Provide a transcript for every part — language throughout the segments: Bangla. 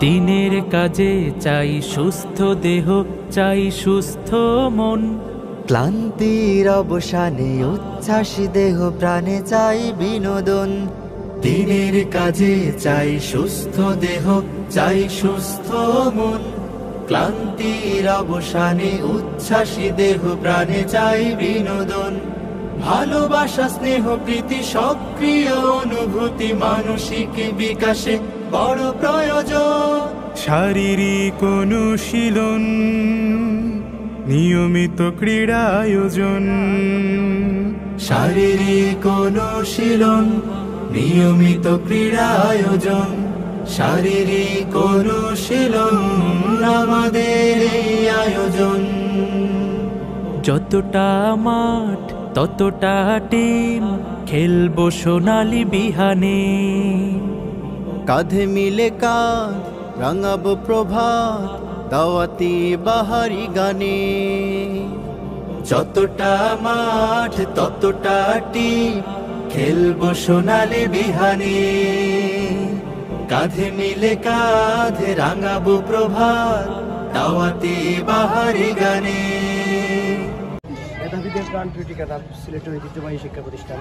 দিনের কাজে চাই সুস্থ দেহ, চাই সুস্থ মন। ক্লান্তির অবসানে উচ্ছ্বাসী দেহ প্রাণে চাই বিনোদন। দিনের কাজে চাই সুস্থ দেহ, চাই সুস্থ মন। ক্লান্তির অবসানে উচ্ছ্বাসী দেহ প্রাণে চাই বিনোদন। ভালোবাসা, স্নেহ, প্রীতি, সক্রিয় অনুভূতি মানসিক বিকাশে বড় প্রয়োজন। শারীরিক অনুশীলন, নিয়মিত ক্রীড়া আয়োজন। শারীরিক অনুশীলন, নিয়মিত ক্রীড়া আয়োজন। শারীরিক অনুশীলন আমাদের এই আয়োজন। যতটা মাঠ ততটা টিম, খেলবো সোনালী বিহানে। কাঁধে মিলে কাঁধ রাঙাবো প্রভাত, দাওয়াতি বাহারি গানে। যতটা মাঠ ততটা টিম, খেলবো সোনালী বিহানে। কাঁধে মিলে কাঁধ রাঙাবো প্রভাত, দাওয়াতি বাহারি গানে। মেধাবীদের প্রাণ প্রীতিকার সিলেটের ঐতিহ্যবাহী শিক্ষা প্রতিষ্ঠান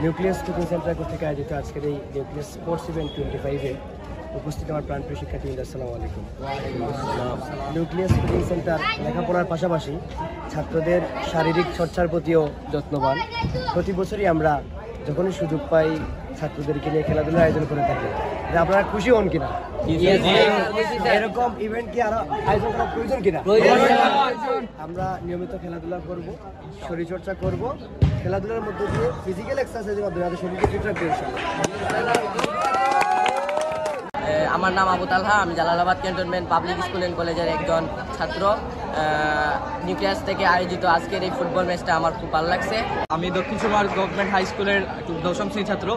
নিউক্লিয়াস কোচিং সেন্টার কর্তৃক আয়োজিত আজকের এই নিউক্লিয়াস স্পোর্টস ইভেন্ট 25-এ উপস্থিত আমার প্রাণপ্রিয় শিক্ষার্থীদের আসসালামু আলাইকুম। নিউক্লিয়াস কোচিং সেন্টার লেখাপড়ার পাশাপাশি ছাত্রদের শারীরিক চর্চার প্রতিও যত্নবান। প্রতি বছরই আমরা যখনই সুযোগ পাই ছাত্রদেরকে নিয়ে খেলাধুলার আয়োজন করে থাকি। আপনারা খুশি হন কিনা? এরকম ইভেন্ট কি আরো আয়োজন করা প্রয়োজন কিনা? আমরা নিয়মিত খেলাধুলা করব, শরীরচর্চা করব। খেলাধুলার মধ্যে দিয়ে ফিজিক্যাল এক্সারসাইজের মাধ্যমে আমাদের শরীরকে ফিট রাখতে হবে। আমার নাম আবু তালহা, আমি Jalalabad cantonment public school and কলেজের একজন ছাত্র। নিউক্লিয়াস থেকে আয়োজিত আজকের এই ফুটবল ম্যাচটা আমার খুব ভালো লাগছে। আমি দক্ষিণ সুরমা গভর্নমেন্ট হাই স্কুলের 10ম শ্রেণীর ছাত্র।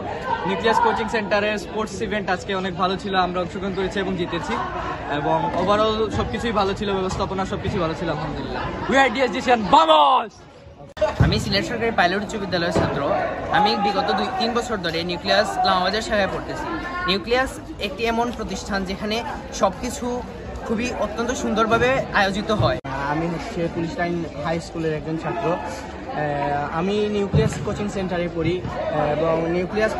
নিউক্লিয়াস কোচিং সেন্টারের স্পোর্টস ইভেন্ট আজকে অনেক ভালো ছিল, আমরা অংশগ্রহণ করেছি এবং জিতেছি, এবং ওভারঅল সবকিছুই ভালো ছিল, ব্যবস্থাপনা সবকিছু ভালো ছিল, আলহামদুলিল্লাহ। We are DS decision bums. আমি সিলেট সরকারি পাইলট উচ্চ বিদ্যালয়ের ছাত্র। আমি বিগত 2-3 বছর ধরে নিউক্লিয়াস ইসলামাবাদের শাখায় পড়তেছি। নিউক্লিয়াস একটি এমন প্রতিষ্ঠান যেখানে সবকিছু খুবই অত্যন্ত সুন্দরভাবে আয়োজিত হয়। আমি হচ্ছে পুলিশ লাইন হাই স্কুলের একজন ছাত্র। আমি নিউক্লিয়াস কোচিং সেন্টারে পড়ি এবং নিউক্লিয়াস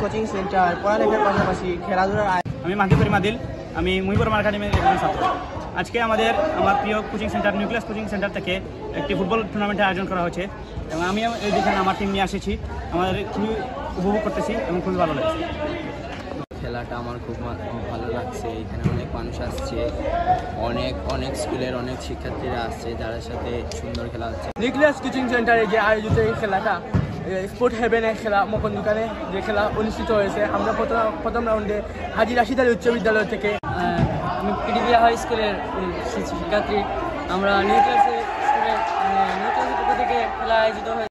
কোচিং সেন্টার পড়ালেখার পাশাপাশি খেলাধুলার। আমি মাহদিপুরি মাদিল, আমি মুহিবুর রহমান একাডেমির একজন ছাত্র। আজকে আমার প্রিয় coaching centre nucleus coaching centre থেকে একটি ফুটবল টুর্নামেন্টের আয়োজন করা হয়েছে এবং আমিও এই দিকে আমার টিম নিয়ে এসেছি। আমাদের খুবই উপভোগ করতেছি এবং খুবই ভালো লাগছে। খেলাটা আমার খুব ভালো লাগছে। এখানে অনেক মানুষ আসছে, অনেক স্কুলের অনেক শিক্ষার্থীরা আসছে, যাদের সাথে সুন্দর খেলা হচ্ছে। নিউক্লিয়াস কোচিং সেন্টারে যে আয়োজিত এই খেলাটা স্পোর্ট হেভেনের খেলা, মকন দোকানে যে খেলা অনুষ্ঠিত হয়েছে, আমরা প্রথম রাউন্ডে হাজি রাশিদ আলী উচ্চ বিদ্যালয় থেকে। আমি পিডিবিয়া হাই স্কুলের শিক্ষার্থী। আমরা নিউক্লিয়াস স্কুলের পক্ষ থেকে খেলা আয়োজিত হয়েছে।